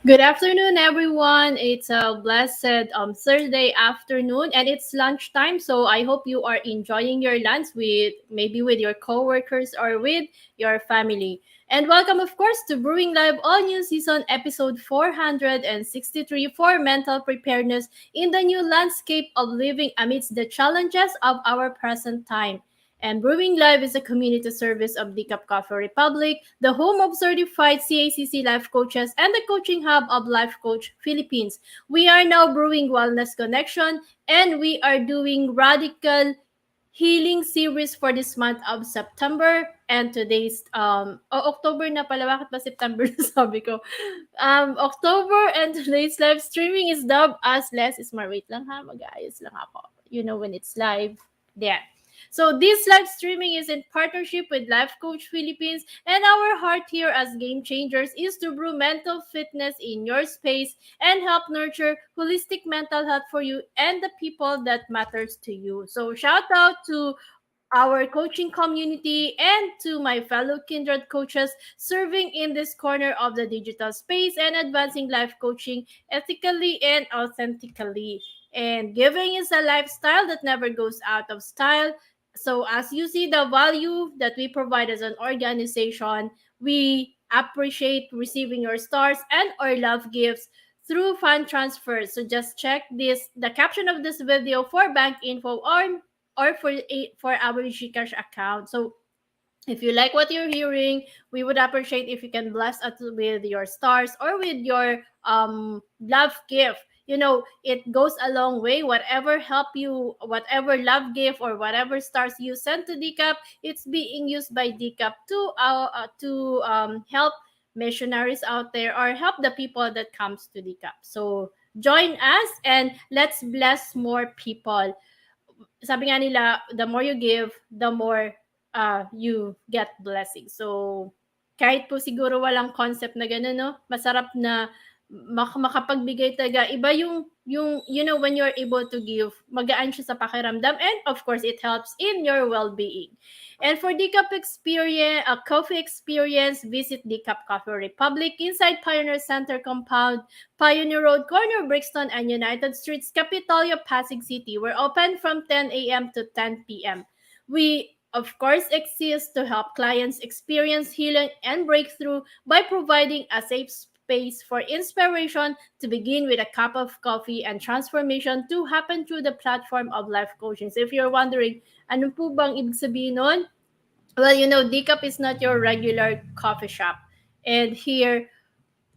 Good afternoon, everyone. It's a blessed Thursday afternoon, and it's lunchtime. So I hope you are enjoying your lunch with maybe with your coworkers or with your family. And welcome, of course, to Brewing Live All New Season episode 463 for mental preparedness in the new landscape of living amidst the challenges of our present time. And Brewing Live is a community service of Decaf Coffee Republic, the home of certified CACC life coaches and the coaching hub of Life Coach Philippines. We are now brewing Wellness Connection and we are doing radical healing series for this month of September and today's October na pala, bakit ba September na sabi ko? October, and today's live streaming is dubbed as Less is More. Wait lang ha, mag-aayos lang ako. You know when it's live. There. So this live streaming is in partnership with Life Coach Philippines, and our heart here as game changers is to brew mental fitness in your space and help nurture holistic mental health for you and the people that matters to you. So shout out to our coaching community and to my fellow kindred coaches serving in this corner of the digital space and advancing life coaching ethically and authentically. And giving is a lifestyle that never goes out of style. So, as you see the value that we provide as an organization, we appreciate receiving your stars and or love gifts through fund transfers. So just check this the caption of this video for bank info or for our GCash account. So if you like what you're hearing, we would appreciate if you can bless us with your stars or with your love gift. You know, it goes a long way. Whatever help you, whatever love gift or whatever stars you send to DCAP, it's being used by DCAP to help missionaries out there or help the people that comes to DCAP. So join us and let's bless more people. Sabi nga nila, the more you give, the more you get blessings. So, kahit po siguro walang concept na gano'n, no? Masarap na makapagbigay talaga. Iba yung, you know, when you're able to give, magaan siya sa pakiramdam. And, of course, it helps in your well-being. And for Decaf experience, a coffee experience, visit Decaf Coffee Republic inside Pioneer Center Compound, Pioneer Road, corner Brixton and United Streets, Capitolia, Pasig City. We're open from 10 a.m. to 10 p.m. We, of course, exist to help clients experience healing and breakthrough by providing a safe space for inspiration to begin with a cup of coffee and transformation to happen through the platform of life coaching. So if you're wondering, ano po bang ibig sabihin nun? Well, you know, Decaf is not your regular coffee shop. And here,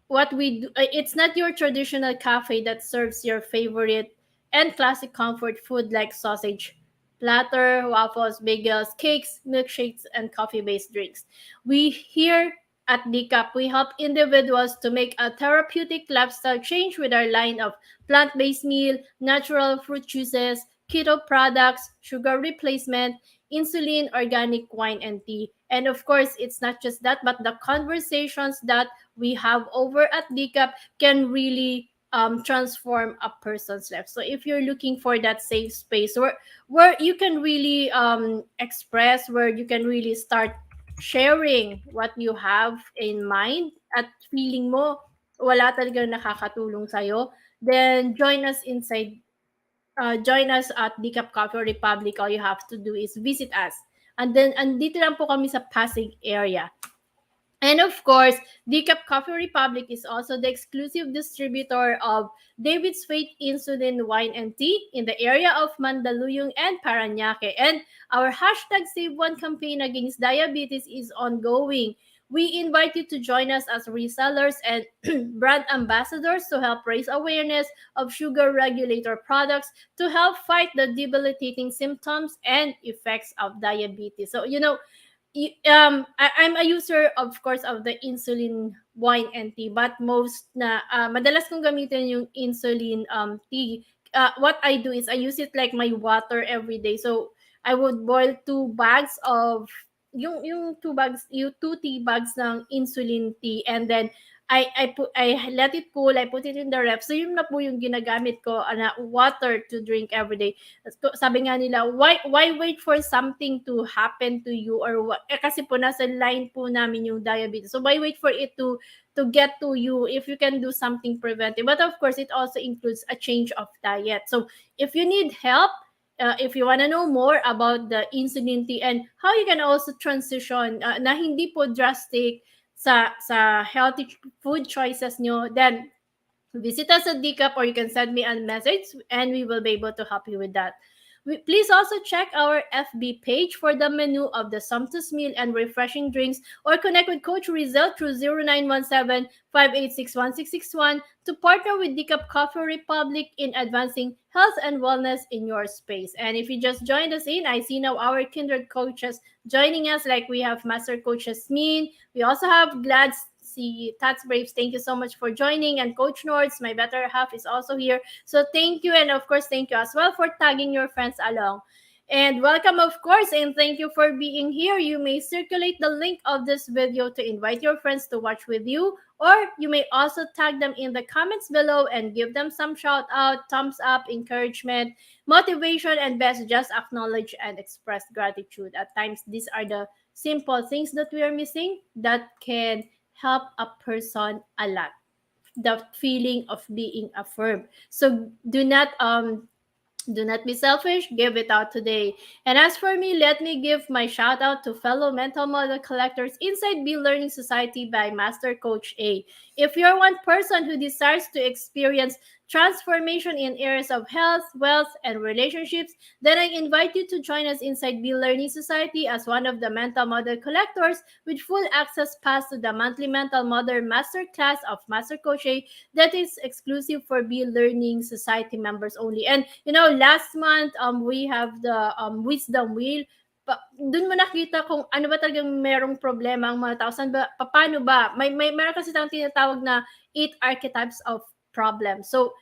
what we do, it's not your traditional cafe that serves your favorite and classic comfort food like sausage platter, waffles, bagels, cakes, milkshakes, and coffee-based drinks. We here at DCAP, we help individuals to make a therapeutic lifestyle change with our line of plant-based meal, natural fruit juices, keto products, sugar replacement, insulin, organic wine, and tea. And of course, it's not just that, but the conversations that we have over at DCAP can really transform a person's life. So if you're looking for that safe space where you can really express, where you can really start sharing what you have in mind at feeling mo wala talagang nakakatulong sa'yo, then join us at Decaf Coffee Republic. All you have to do is visit us. And then, andito lang po kami sa Pasig area. And of course, Decaf Coffee Republic is also the exclusive distributor of David's Faith Insulin Wine and Tea in the area of Mandaluyong and Parañaque. And our hashtag Save One campaign against diabetes is ongoing. We invite you to join us as resellers and brand ambassadors to help raise awareness of sugar regulator products to help fight the debilitating symptoms and effects of diabetes. So, you know, I'm a user, of course, of the insulin wine and tea, but madalas kong gamitin yung insulin tea. What I do is I use it like my water every day. So I would boil 2 bags of yung two tea bags ng insulin tea, and then I let it cool, I put it in the ref. So yun na po yung ginagamit ko na water to drink every day. Sabi nga nila, why wait for something to happen to you or what? Kasi po nasa line po namin yung diabetes. So why wait for it to get to you if you can do something preventive? But of course, it also includes a change of diet. So if you need help, if you want to know more about the insulin tea and how you can also transition na hindi po drastic sa healthy food choices nyo, then visit us at DCAP or you can send me a message and we will be able to help you with that. Please also check our FB page for the menu of the sumptuous meal and refreshing drinks, or connect with Coach Rezzhel through 0917-586-1661 to partner with Decaf Coffee Republic in advancing health and wellness in your space. And if you just joined us in, I see now our kindred coaches joining us, like we have Master Coach Yasmin, we also have Glad see Tats Braves. Thank you so much for joining. And Coach Nords, my better half, is also here. So thank you. And of course, thank you as well for tagging your friends along. And welcome, of course, and thank you for being here. You may circulate the link of this video to invite your friends to watch with you, or you may also tag them in the comments below and give them some shout out, thumbs up, encouragement, motivation, and best, just acknowledge and express gratitude. At times, these are the simple things that we are missing that can help a person a lot. The feeling of being affirmed. So do not be selfish, give it out today. And as for me, let me give my shout out to fellow mental model collectors inside Be Learning Society by Master Coach A. If you're one person who desires to experience transformation in areas of health, wealth, and relationships, then I invite you to join us inside Be Learning Society as one of the mental model collectors with full access pass to the monthly mental model master class of Master Coach A that is exclusive for Be Learning Society members only. And last month we have the wisdom wheel. Doon mo nakita kung ano ba talagang merong problema ang mga tao. Paano ba? Meron kasi tayong tinatawag na 8 archetypes of problems. So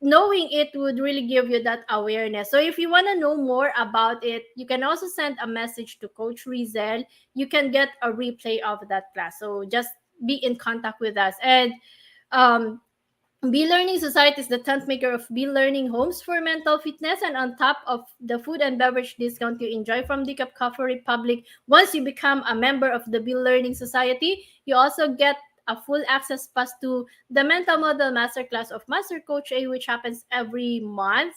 knowing it would really give you that awareness. So if you want to know more about it, you can also send a message to Coach Rezzhel. You can get a replay of that class. So just be in contact with us. And Be Learning Society is the 10th maker of Be Learning Homes for Mental Fitness. And on top of the food and beverage discount you enjoy from Decaf Coffee Republic, once you become a member of the Be Learning Society, you also get a full access pass to the Mental Model Masterclass of Master Coach A, which happens every month.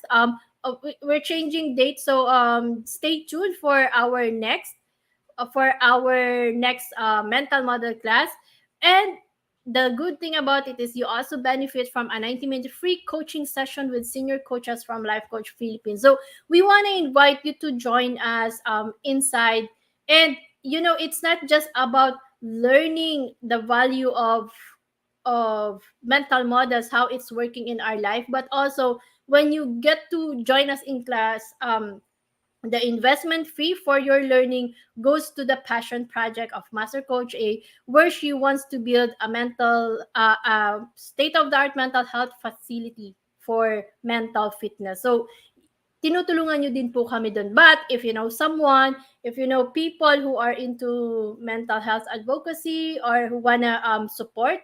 We're changing dates, so stay tuned for our next mental model class. And the good thing about it is you also benefit from a 90-minute free coaching session with senior coaches from Life Coach Philippines. So we want to invite you to join us inside. And it's not just about learning the value of mental models, how it's working in our life, but also when you get to join us in class, the investment fee for your learning goes to the passion project of Master Coach A, where she wants to build a state-of-the-art mental health facility for mental fitness. So, tinutulungan nyo din po kami dun. But if you know someone, if you know people who are into mental health advocacy or who wanna support,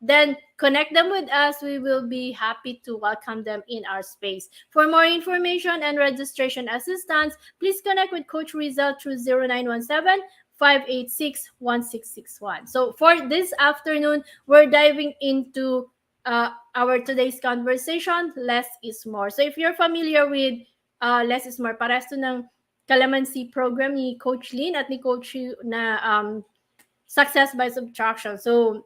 then connect them with us. We will be happy to welcome them in our space. For more information and registration assistance, please connect with Coach Rezzhel through 0917-586-1661. So for this afternoon, we're diving into our today's conversation, less is more. So if you're familiar with less is more, pares to ng Calamansi program ni Coach Lynn at ni Coach na Success by Subtraction. So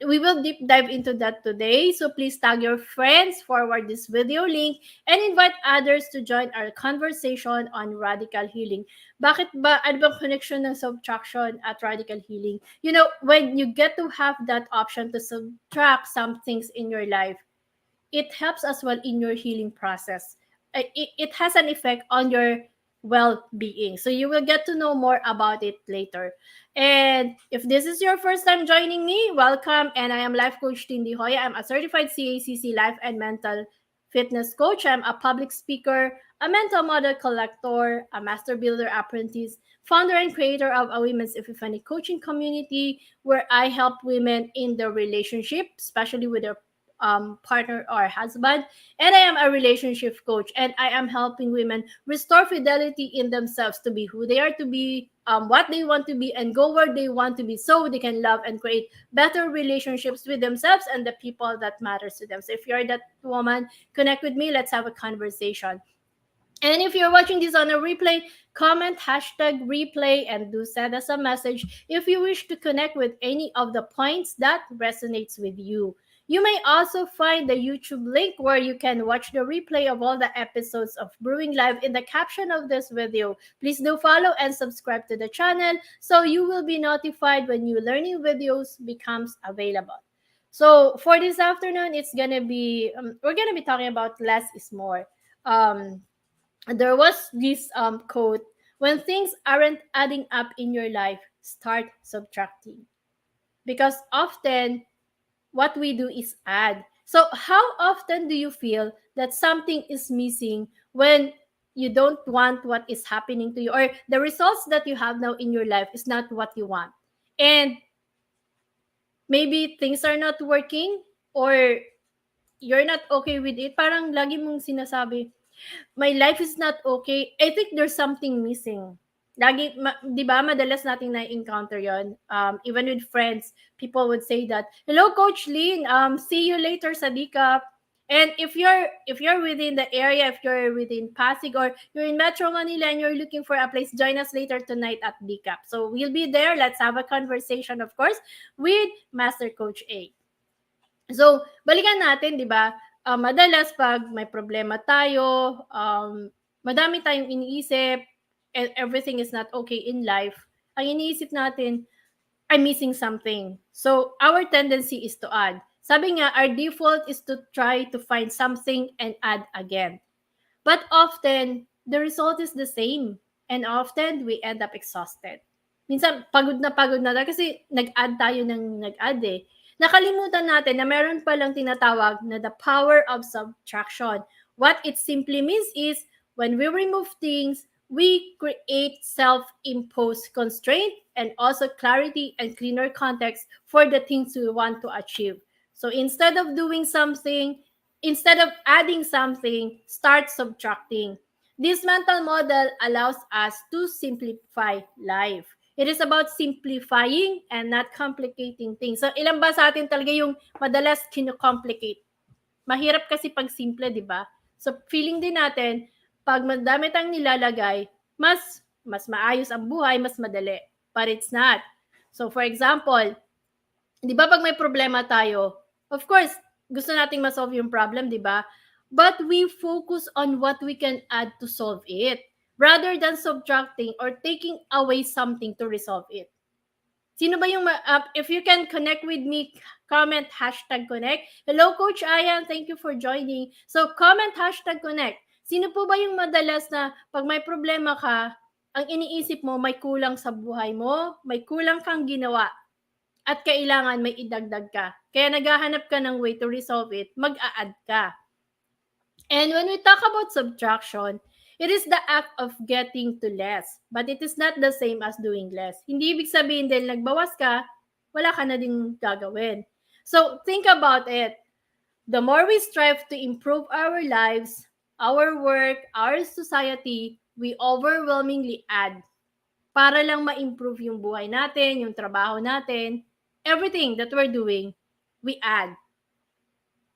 we will deep dive into that today. So please tag your friends, forward this video link, and invite others to join our conversation on radical healing. Bakit ba, ano bang connection ng subtraction at radical healing? When you get to have that option to subtract some things in your life, it helps as well in your healing process. It has an effect on your well-being. So you will get to know more about it later. And if this is your first time joining me, welcome. And I am Life Coach Tindy Joya. I'm a certified CACC life and mental fitness coach. I'm a public speaker, a mental model collector, a master builder apprentice, founder and creator of a women's epiphany coaching community where I help women in their relationship, especially with their partner or husband. And I am a relationship coach, and I am helping women restore fidelity in themselves to be who they are to be, what they want to be, and go where they want to be so they can love and create better relationships with themselves and the people that matters to them. So if you're that woman, connect with me. Let's have a conversation. And if you're watching this on a replay, comment hashtag replay and do send us a message if you wish to connect with any of the points that resonates with you. You may also find the YouTube link where you can watch the replay of all the episodes of Brewing Live in the caption of this video. Please do follow and subscribe to the channel so you will be notified when new learning videos becomes available. So for this afternoon, it's gonna be we're gonna be talking about less is more. Um, there was this quote: when things aren't adding up in your life, start subtracting, because often what we do is add. So how often do you feel that something is missing when you don't want what is happening to you, or the results that you have now in your life is not what you want, and maybe things are not working, or you're not okay with it, parang lagi mong sinasabi, my life is not okay, I think there's something missing. Lagi, di ba, madalas nating na-encounter yon. Even with friends, people would say that, hello, Coach Lynn, see you later sa DCAP. And if you're within the area, if you're within Pasig or you're in Metro Manila and you're looking for a place, join us later tonight at DCAP. So we'll be there. Let's have a conversation, of course, with Master Coach A. So, balikan natin, di ba? Madalas pag may problema tayo, madami tayong iniisip, and everything is not okay in life, ang iniisip natin, I'm missing something. So, our tendency is to add. Sabi nga, our default is to try to find something and add again. But often, the result is the same. And often, we end up exhausted. Minsan, pagod na tayo kasi nag-add tayo ng nag-add eh. Nakalimutan natin na meron palang tinatawag na the power of subtraction. What it simply means is, when we remove things, we create self-imposed constraint and also clarity and cleaner context for the things we want to achieve. So instead of doing something, instead of adding something, start subtracting. This mental model allows us to simplify life. It is about simplifying and not complicating things. So, ilan ba sa atin talaga yung madalas kino-complicate? Mahirap kasi pag simple, di ba? So, feeling din natin, pag madami tayong nilalagay, mas maayos ang buhay, mas madali. But it's not. So, for example, di ba pag may problema tayo, of course, gusto nating ma-solve yung problem, di ba? But we focus on what we can add to solve it, rather than subtracting or taking away something to resolve it. Sino ba yung, if you can connect with me, comment hashtag connect. Hello, Coach Ayan, thank you for joining. So, comment hashtag connect. Sino po ba yung madalas na pag may problema ka, ang iniisip mo may kulang sa buhay mo, may kulang kang ginawa, at kailangan may idagdag ka. Kaya naghahanap ka ng way to resolve it, mag-a-add ka. And when we talk about subtraction, it is the act of getting to less. But it is not the same as doing less. Hindi ibig sabihin dahil nagbawas ka, wala ka na din gagawin. So think about it. The more we strive to improve our lives, our work, our society, we overwhelmingly add para lang ma-improve yung buhay natin, yung trabaho natin, everything that we're doing, we add.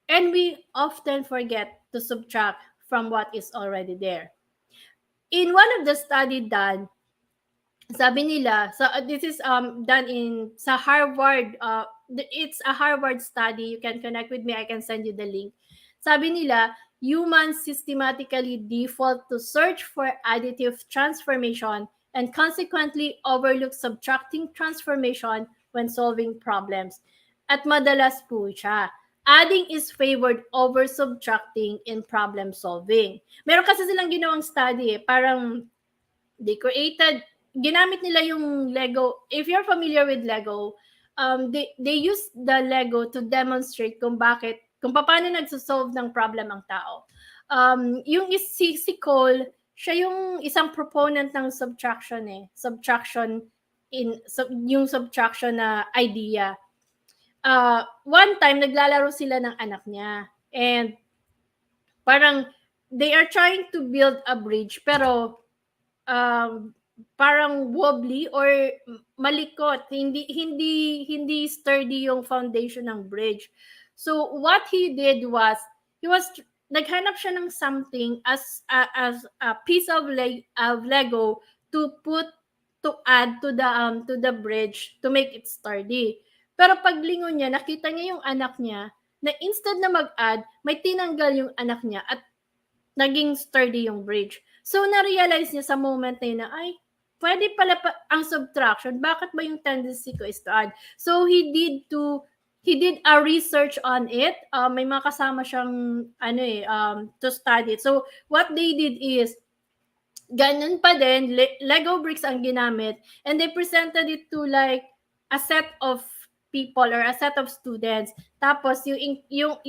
And we often forget to subtract from what is already there. In one of the study done, sabi nila, so this is done in sa Harvard, it's a Harvard study. You can connect with me, I can send you the link. Sabi nila, humans systematically default to search for additive transformation and consequently overlook subtracting transformation when solving problems. At madalas po siya, adding is favored over subtracting in problem solving. Meron kasi silang ginawang study parang they created, ginamit nila yung Lego. If you're familiar with Lego, they use the Lego to demonstrate kung paano nagsosolve ng problem ang tao. si Cole, siya yung isang proponent ng subtraction eh. Yung subtraction na idea. One time, naglalaro sila ng anak niya. And parang they are trying to build a bridge pero parang wobbly or malikot, hindi sturdy yung foundation ng bridge. So what he did was naghanap siya ng something as a piece of Lego to add to the bridge to make it sturdy. Pero paglingon niya, nakita niya yung anak niya na instead na mag-add, may tinanggal yung anak niya at naging sturdy yung bridge. So, na-realize niya sa moment na yun na, ay, pwede pala ang subtraction. Bakit ba yung tendency ko is to add? So, he did a research on it. May mga kasama siyang, to study it. So, what they did is, ganun pa din, Lego bricks ang ginamit, and they presented it to like a set of people or a set of students. Tapos yung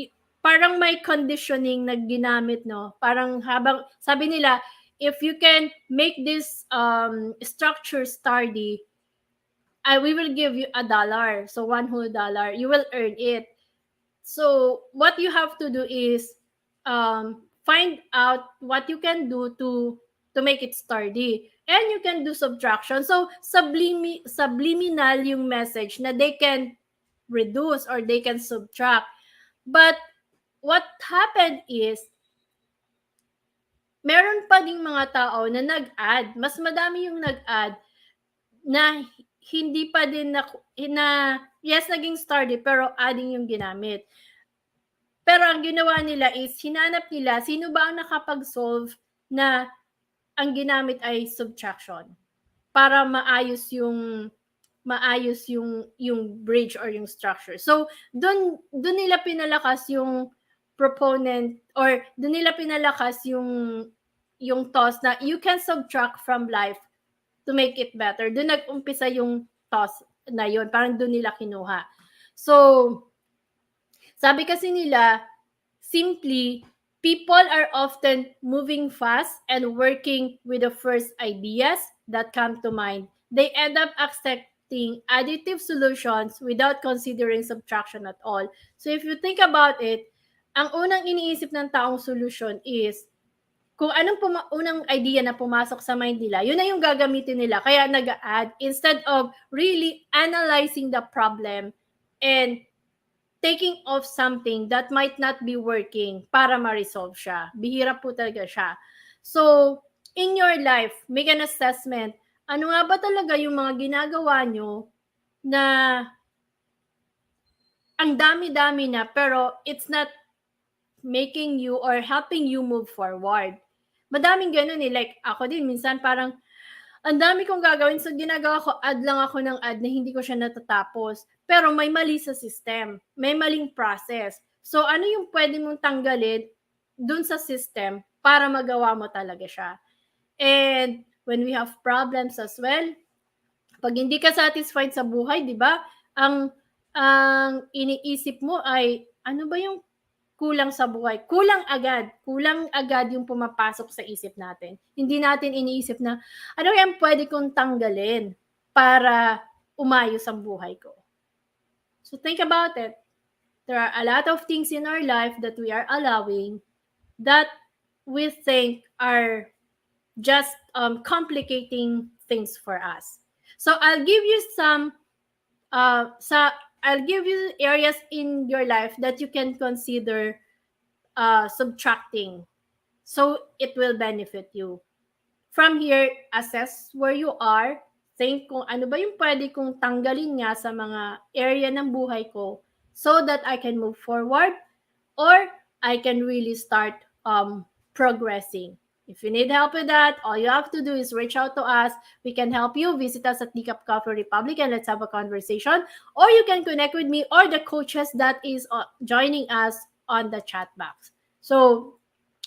parang may conditioning na ginamit, no? Parang habang sabi nila, if you can make this structure sturdy, we will give you $1. So $1 whole, you will earn it. So what you have to do is find out what you can do to make it sturdy. And you can do subtraction. So subliminal yung message na they can reduce or they can subtract. But what happened is, meron pa ding mga tao na nag-add. Mas madami yung nag-add na hindi pa din yes, naging sturdy, pero adding yung ginamit. Pero ang ginawa nila is, hinanap nila, sino ba ang nakapag-solve na ang ginamit ay subtraction para maayos yung bridge or yung structure. So, doon nila pinalakas yung proponent or doon nila pinalakas yung toss na you can subtract from life to make it better. Doon nag-umpisa yung toss na yun. Parang doon nila kinuha. So, sabi kasi nila, simply, people are often moving fast and working with the first ideas that come to mind. They end up accepting additive solutions without considering subtraction at all. So if you think about it, ang unang iniisip ng taong solution is, kung anong unang idea na pumasok sa mind nila, yun na yung gagamitin nila. Kaya nag-add instead of really analyzing the problem and taking off something that might not be working para ma-resolve siya. Bihira po talaga siya. So, in your life, make an assessment. Ano nga ba talaga yung mga ginagawa nyo na ang dami-dami na pero it's not making you or helping you move forward. Madaming ganun eh. Like, ako din, minsan parang ang dami kong gagawin. So, ginagawa ko, add lang ako ng add na hindi ko siya natatapos. Pero may mali sa system. May maling process. So, ano yung pwede mong tanggalin dun sa system para magawa mo talaga siya? And when we have problems as well, pag hindi ka satisfied sa buhay, di ba? Ang iniisip mo ay, ano ba yung kulang sa buhay? Kulang agad yung pumapasok sa isip natin. Hindi natin iniisip na, ano yung pwede kong tanggalin para umayos ang buhay ko? So think about it. There are a lot of things in our life that we are allowing that we think are just complicating things for us. So I'll give you I'll give you areas in your life that you can consider subtracting so it will benefit you. From here, assess where you are. Think kung ano ba yung pwede kong tanggalin nga sa mga area ng buhay ko so that I can move forward or I can really start progressing. If you need help with that, all you have to do is reach out to us. We can help you. Visit us at Decaf Coffee Republic and let's have a conversation. Or you can connect with me or the coaches that is joining us on the chat box. So,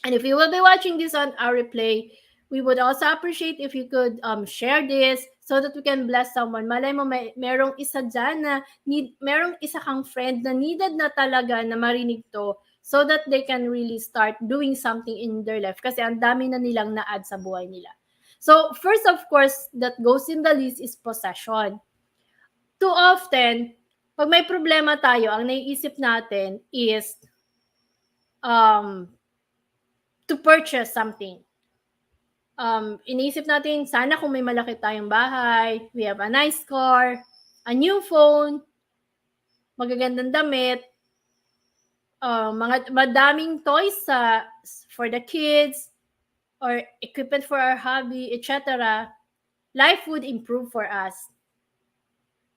and if you will be watching this on our replay, we would also appreciate if you could share this so that we can bless someone. Malay mo, merong isa dyan na merong isa kang friend na needed na talaga na marinig to. so that they can really start doing something in their life kasi ang dami na nilang na-add sa buhay nila. So, first, of course, that goes in the list is possession. Too often, pag may problema tayo, ang naiisip natin is to purchase something. Iniisip natin, sana kung may malaki tayong bahay, we have a nice car, a new phone, magagandang damit, mga madaming toys for the kids, or equipment for our hobby, etc. Life would improve for us.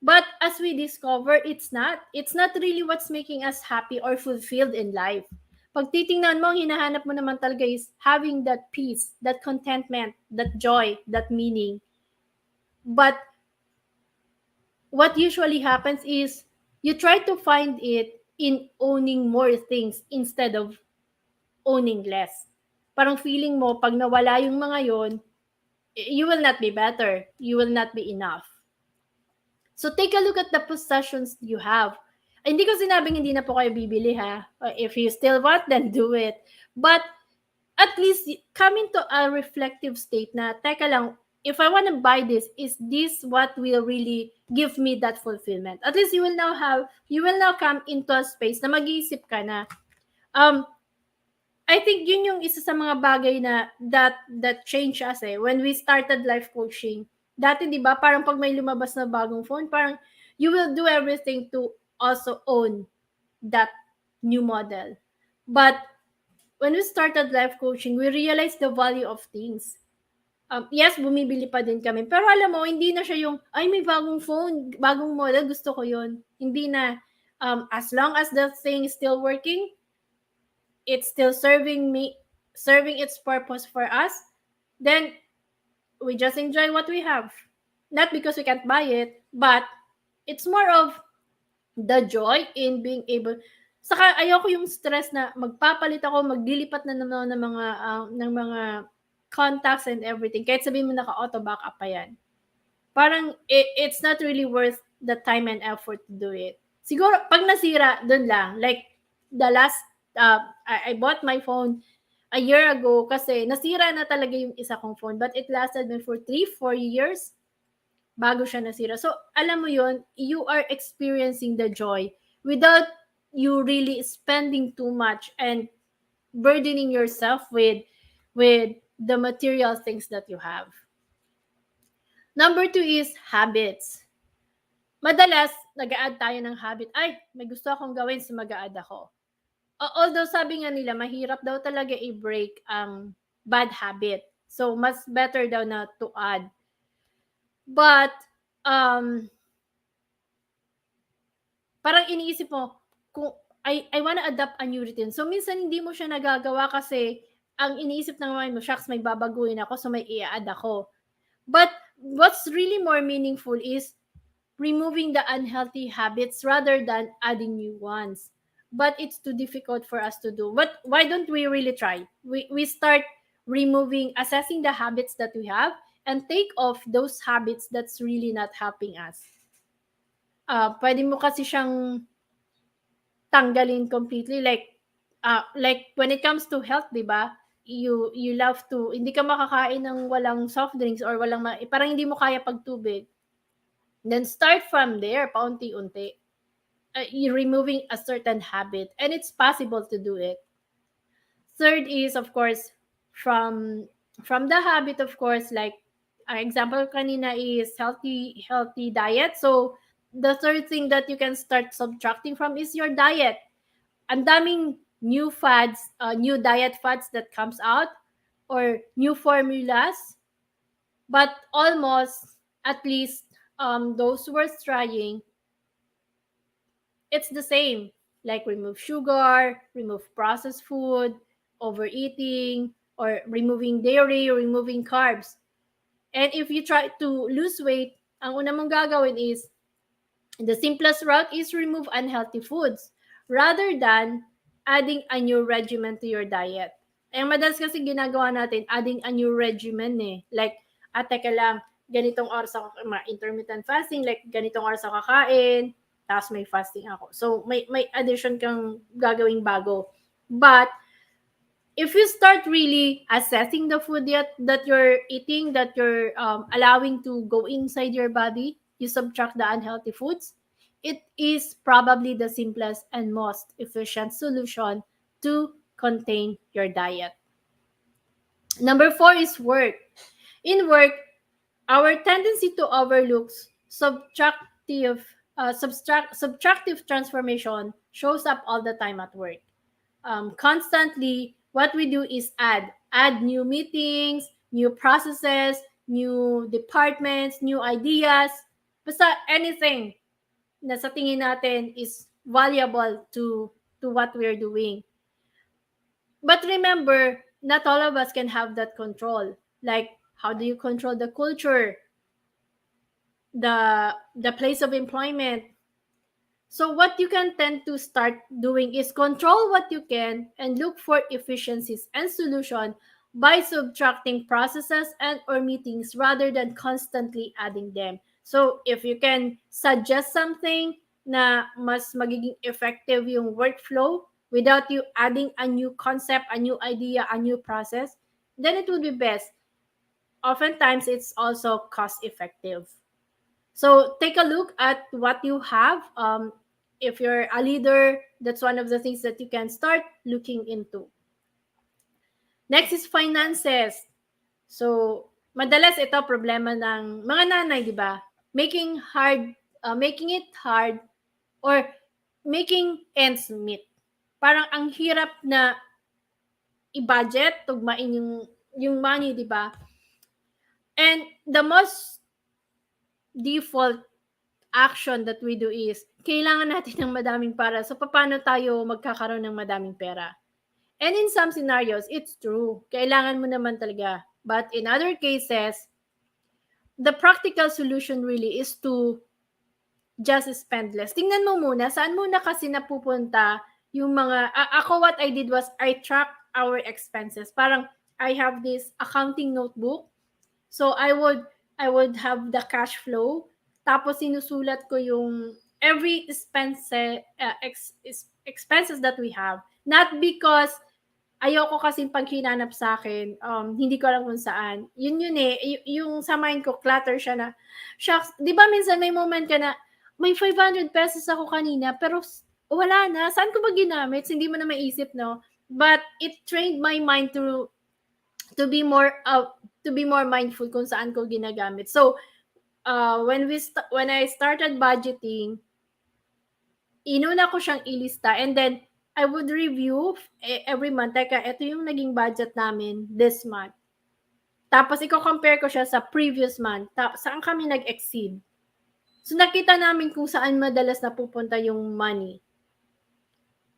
But as we discover, it's not really what's making us happy or fulfilled in life. Pag titingnan mo, ang hinahanap mo naman talaga is having that peace, that contentment, that joy, that meaning. But what usually happens is you try to find it in owning more things instead of owning less. Parang feeling mo, pag nawala yung mga yon, you will not be better. You will not be enough. So take a look at the possessions you have. Hindi ko sinabing hindi na po kayo bibili ha. If you still want, then do it. But at least come into a reflective state na, teka lang, if I want to buy this, is this what will really give me that fulfillment? At least you will now come into a space na mag-iisip ka na, I think yun yung isa sa mga bagay na that change us when we started life coaching. Dati, di ba, parang pag may lumabas na bagong phone, parang you will do everything to also own that new model. But when we started life coaching, we realized the value of things. Yes, bumibili pa din kami. Pero alam mo, hindi na siya yung, ay, may bagong phone, bagong model, gusto ko yun. Hindi na. As long as the thing is still working, it's still serving its purpose for us, then we just enjoy what we have. Not because we can't buy it, but it's more of the joy in being able. Saka ayoko yung stress na magpapalit ako, maglilipat na naman ng mga contacts and everything. Kahit sabihin mo naka-auto backup pa yan. Parang it's not really worth the time and effort to do it. Siguro pag nasira, dun lang. Like the last I bought my phone a year ago kasi nasira na talaga yung isa kong phone, but it lasted me for 3-4 years bago siya nasira. So, alam mo yun, you are experiencing the joy without you really spending too much and burdening yourself with the material things that you have. Number 2 is habits. Madalas, nag-a-add tayo ng habit. Ay, may gusto akong gawin, so mag-a-add ako. Although sabi nga nila, mahirap daw talaga i-break ang bad habit. So, mas better daw na to add. But, parang iniisip mo, kung I wanna adapt a new routine. So, minsan hindi mo siya nagagawa kasi ang iniisip ng mind mo, shucks, may babaguhin ako, so may i-add ako. But, what's really more meaningful is removing the unhealthy habits rather than adding new ones. But it's too difficult for us to do. But why don't we really try? We start assessing the habits that we have and take off those habits that's really not helping us. Pwede mo kasi siyang tanggalin completely. Like when it comes to health, di ba? You love to, hindi ka makakain ng walang soft drinks or parang hindi mo kaya pagtubig. Then start from there, paunti-unti. You're removing a certain habit, and it's possible to do it. Third is, of course, from the habit, of course, like our example kanina is healthy diet. So the third thing that you can start subtracting from is your diet. Ang daming new fads, new diet fads that comes out, or new formulas, but almost, at least those worth trying, it's the same. Like remove sugar, remove processed food, overeating, or removing dairy, or removing carbs. And if you try to lose weight, ang una mong gagawin is, the simplest route is remove unhealthy foods rather than adding a new regimen to your diet. Madalas kasi ginagawa natin, adding a new regimen Like, teka lang, ganitong oras ako, intermittent fasting, like ganitong oras ako kakain, tapos may fasting ako. So, may addition kang gagawing bago. But if you start really assessing the food that you're eating, that you're allowing to go inside your body, you subtract the unhealthy foods, it is probably the simplest and most efficient solution to contain your diet. Number four is work. In work, our tendency to overlook subtractive transformation shows up all the time at work. Constantly, what we do is add new meetings, new processes, new departments, new ideas, basta anything na sa tingin natin is valuable to what we're doing. But remember, not all of us can have that control. Like, how do you control the culture, the place of employment? So what you can tend to start doing is control what you can and look for efficiencies and solution by subtracting processes and or meetings rather than constantly adding them. So if you can suggest something na mas magiging effective yung workflow without you adding a new concept, a new idea, a new process, then it would be best. Oftentimes, it's also cost effective. So take a look at what you have. If you're a leader, that's one of the things that you can start looking into. Next is finances. So madalas ito problema ng mga nanay, di ba? Making it hard or making ends meet. Parang ang hirap na i-budget, tugmain yung money, di ba? And the most default action that we do is, kailangan natin ng madaming para. So, paano tayo magkakaroon ng madaming pera? And in some scenarios, it's true. Kailangan mo naman talaga. But in other cases, the practical solution really is to just spend less. Tingnan mo muna, saan muna kasi napupunta yung mga, ako what I did was, I tracked our expenses. Parang, I have this accounting notebook. So, I would have the cash flow. Tapos sinusulat ko yung every expenses that we have. Not because ayoko kasing pag hinanap sa akin, hindi ko alam kung saan. Yun eh, yung sa mind ko, clutter siya na, shucks, di ba minsan may moment ka na, may 500 pesos ako kanina, pero wala na, saan ko ba ginamit? Hindi mo na maisip, no? But it trained my mind to be more mindful kung saan ko ginagamit. So, when I started budgeting, inuna ko siyang ilista and then I would review every month. Teka, ito yung naging budget namin this month. Tapos, i-compare ko siya sa previous month. Saan kami nag-exceed? So, nakita namin kung saan madalas napupunta yung money.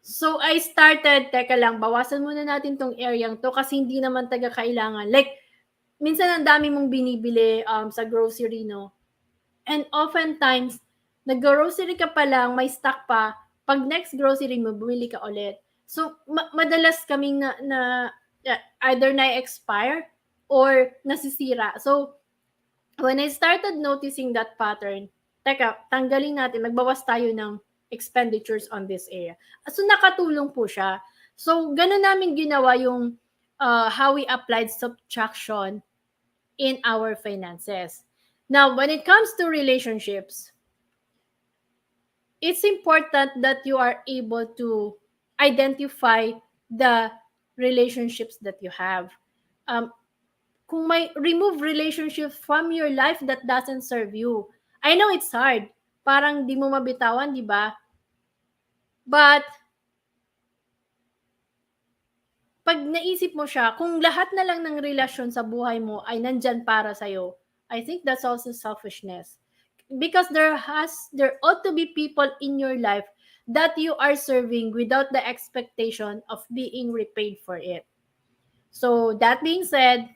So, I started, teka lang, bawasan muna natin tong area to kasi hindi naman taga kailangan. Like, minsan ang dami mong binibili sa grocery, no? And oftentimes, nag-grocery ka pa lang, may stock pa, pag next grocery mo, bumili ka ulit. So, madalas kaming either na-expire or nasisira. So, when I started noticing that pattern, teka, tanggalin natin, magbawas tayo ng expenditures on this area. So, nakatulong po siya. So, ganun namin ginawa yung how we applied subtraction in our finances. Now, when it comes to relationships, it's important that you are able to identify the relationships that you have. Kung may remove relationships from your life that doesn't serve you. I know it's hard. Parang di mo mabitawan, di ba? But, pag naisip mo siya, kung lahat na lang ng relasyon sa buhay mo ay nandyan para sa'yo, I think that's also selfishness. Because there ought to be people in your life that you are serving without the expectation of being repaid for it. So that being said,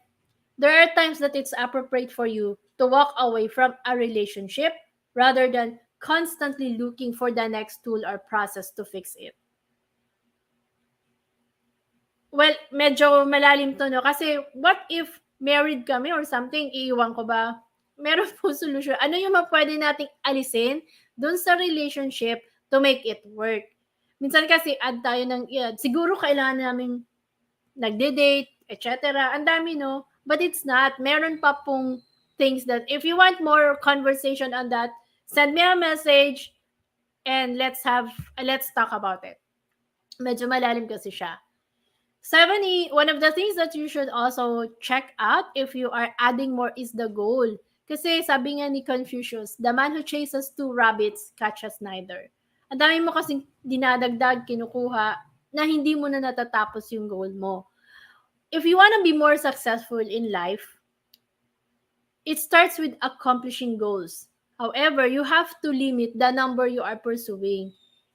there are times that it's appropriate for you to walk away from a relationship rather than constantly looking for the next tool or process to fix it. Well, medyo malalim to, no? Kasi what if married kami or something, iiwan ko ba? Meron po solusyon. Ano yung pwede nating alisin dun sa relationship to make it work? Minsan kasi add tayo ng siguro kailangan namin nagde-date, etc. Ang dami, no? But it's not. Meron pa pong things that if you want more conversation on that, send me a message and let's talk about it. Medyo malalim kasi siya. 7, one of the things that you should also check out if you are adding more is the goal. Kasi sabi nga ni Confucius, the man who chases 2 rabbits catches neither. Ang dami mo kasing dinadagdag, kinukuha, na hindi mo na natatapos yung goal mo. If you want to be more successful in life, it starts with accomplishing goals. However, you have to limit the number you are pursuing.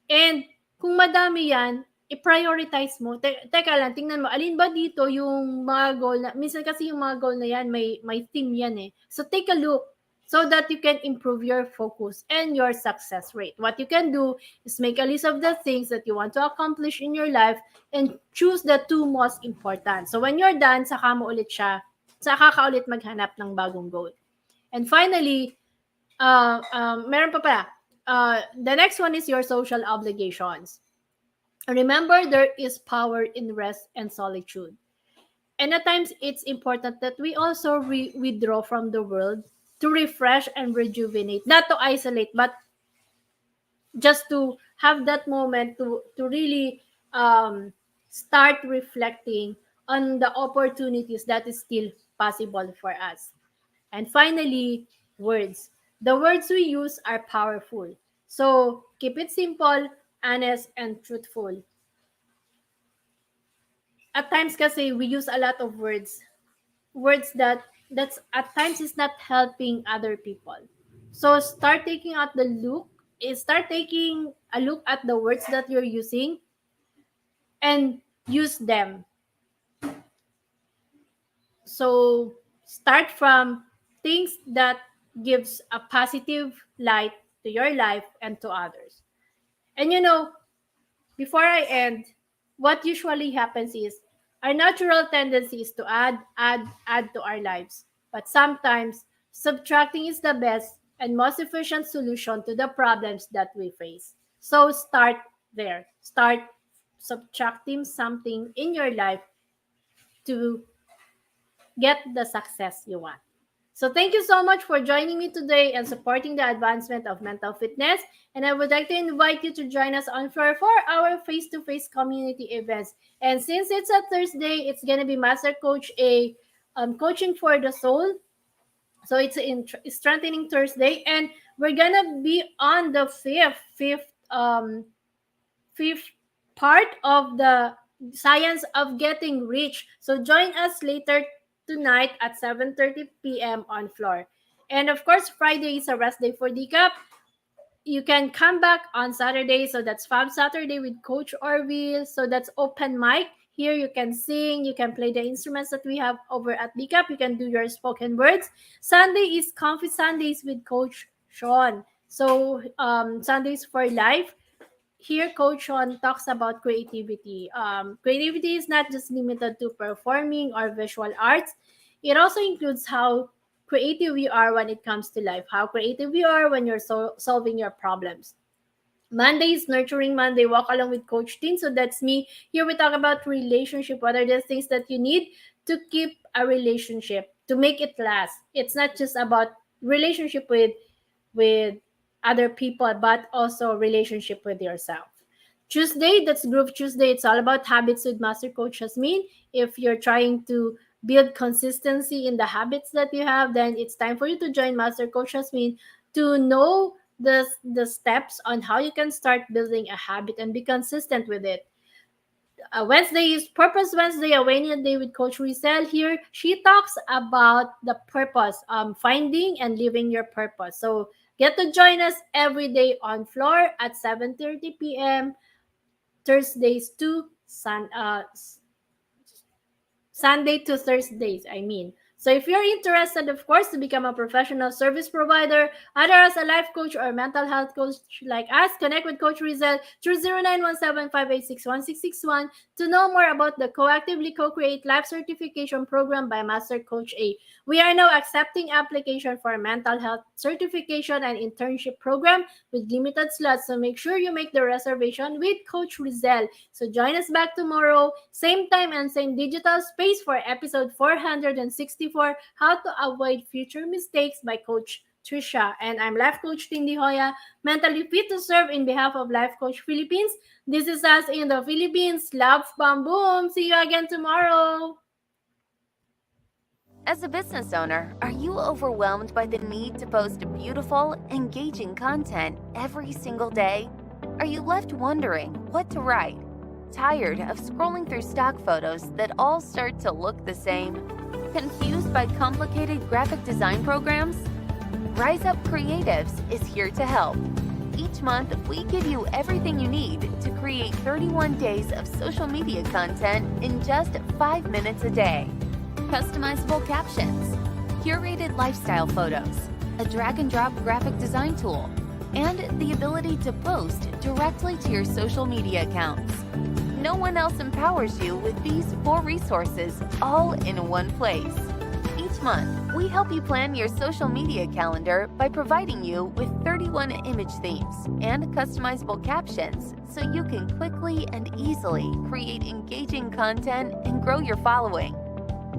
And kung madami yan, i-prioritize mo. Teka lang, tingnan mo, alin ba dito yung mga goal na, minsan kasi yung mga goal na yan, may theme yan eh. So take a look so that you can improve your focus and your success rate. What you can do is make a list of the things that you want to accomplish in your life and choose the 2 most important. So when you're done, saka mo ulit siya, saka ka ulit maghanap ng bagong goal. And finally, meron pa pala, the next one is your social obligations. Remember, there is power in rest and solitude. And at times, it's important that we also withdraw from the world to refresh and rejuvenate. Not to isolate, but just to have that moment to really start reflecting on the opportunities that is still possible for us. And finally, words. The words we use are powerful. So keep it simple, honest, and truthful. At times kasi we use a lot of words. Words that's at times is not helping other people. So start taking a look at the words that you're using and use them. So start from things that gives a positive light to your life and to others. And before I end, what usually happens is our natural tendency is to add to our lives. But sometimes subtracting is the best and most efficient solution to the problems that we face. So start there. Start subtracting something in your life to get the success you want. So thank you so much for joining me today and supporting the advancement of mental fitness. And I would like to invite you to join us on floor for our face-to-face community events. And since it's a Thursday, it's going to be Master Coach A Coaching for the Soul. So it's Strengthening Thursday. And we're going to be on the fifth part of the Science of Getting Rich. So join us later tonight at 7:30 p.m. on floor. And of course, Friday is a rest day for DCAP. You can come back on Saturday. So that's Fab Saturday with Coach Orville. So that's open mic. Here you can sing, you can play the instruments that we have over at DCAP. You can do your spoken words. Sunday is Comfy Sundays with Coach Sean. So Sundays for life. Here, Coach Sean talks about creativity. Creativity is not just limited to performing or visual arts. It also includes how creative you are when it comes to life, how creative you are when you're solving your problems. Monday is Nurturing Monday, walk along with Coach Tin. So that's me. Here we talk about relationship. What are the things that you need to keep a relationship, to make it last? It's not just about relationship with other people, but also relationship with yourself. Tuesday, that's Groove Tuesday. It's all about habits with Master Coach Jasmine. If you're trying to build consistency in the habits that you have, then it's time for you to join Master Coach Jasmine to know the steps on how you can start building a habit and be consistent with it. Wednesday is Purpose Wednesday, a Wayne Day with Coach Rezzhel. Here, she talks about the purpose, finding and living your purpose. So get to join us every day on floor at 7:30 p.m. Thursdays to Sunday to Thursdays, I mean. So if you're interested, of course, to become a professional service provider, either as a life coach or mental health coach like us, connect with Coach Rezzhel through 0917-586-1661 to know more about the Coactively Co-Create Life Certification Program by Master Coach A. We are now accepting application for mental health certification and internship program with limited slots, so make sure you make the reservation with Coach Rezzhel. So join us back tomorrow, same time and same digital space for episode 464, How to Avoid Future Mistakes by Coach Trisha. And I'm Life Coach Tindy Hoya, mentally fit to serve in behalf of Life Coach Philippines. This is us in the Philippines. Love, bam, boom. See you again tomorrow. As a business owner, are you overwhelmed by the need to post beautiful, engaging content every single day? Are you left wondering what to write? Tired of scrolling through stock photos that all start to look the same? Confused by complicated graphic design programs? Rise Up Creatives is here to help. Each month, we give you everything you need to create 31 days of social media content in just 5 minutes a day. Customizable captions, curated lifestyle photos, a drag-and-drop graphic design tool, and the ability to post directly to your social media accounts. No one else empowers you with these 4 resources all in one place. Each month, we help you plan your social media calendar by providing you with 31 image themes and customizable captions so you can quickly and easily create engaging content and grow your following.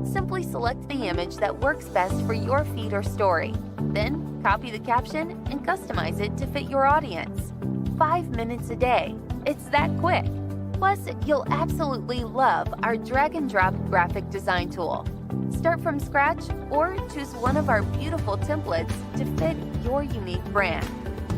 Simply select the image that works best for your feed or story. Then, copy the caption and customize it to fit your audience. 5 minutes a day. It's that quick. Plus, you'll absolutely love our drag-and-drop graphic design tool. Start from scratch or choose one of our beautiful templates to fit your unique brand.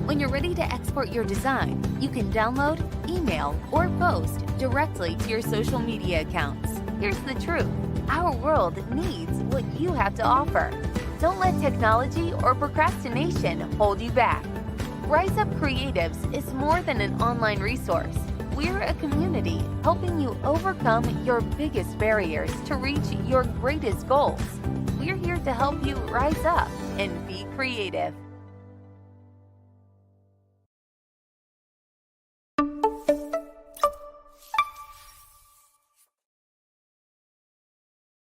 When you're ready to export your design, you can download, email, or post directly to your social media accounts. Here's the truth. Our world needs what you have to offer. Don't let technology or procrastination hold you back. Rise Up Creatives is more than an online resource. We're a community helping you overcome your biggest barriers to reach your greatest goals. We're here to help you rise up and be creative.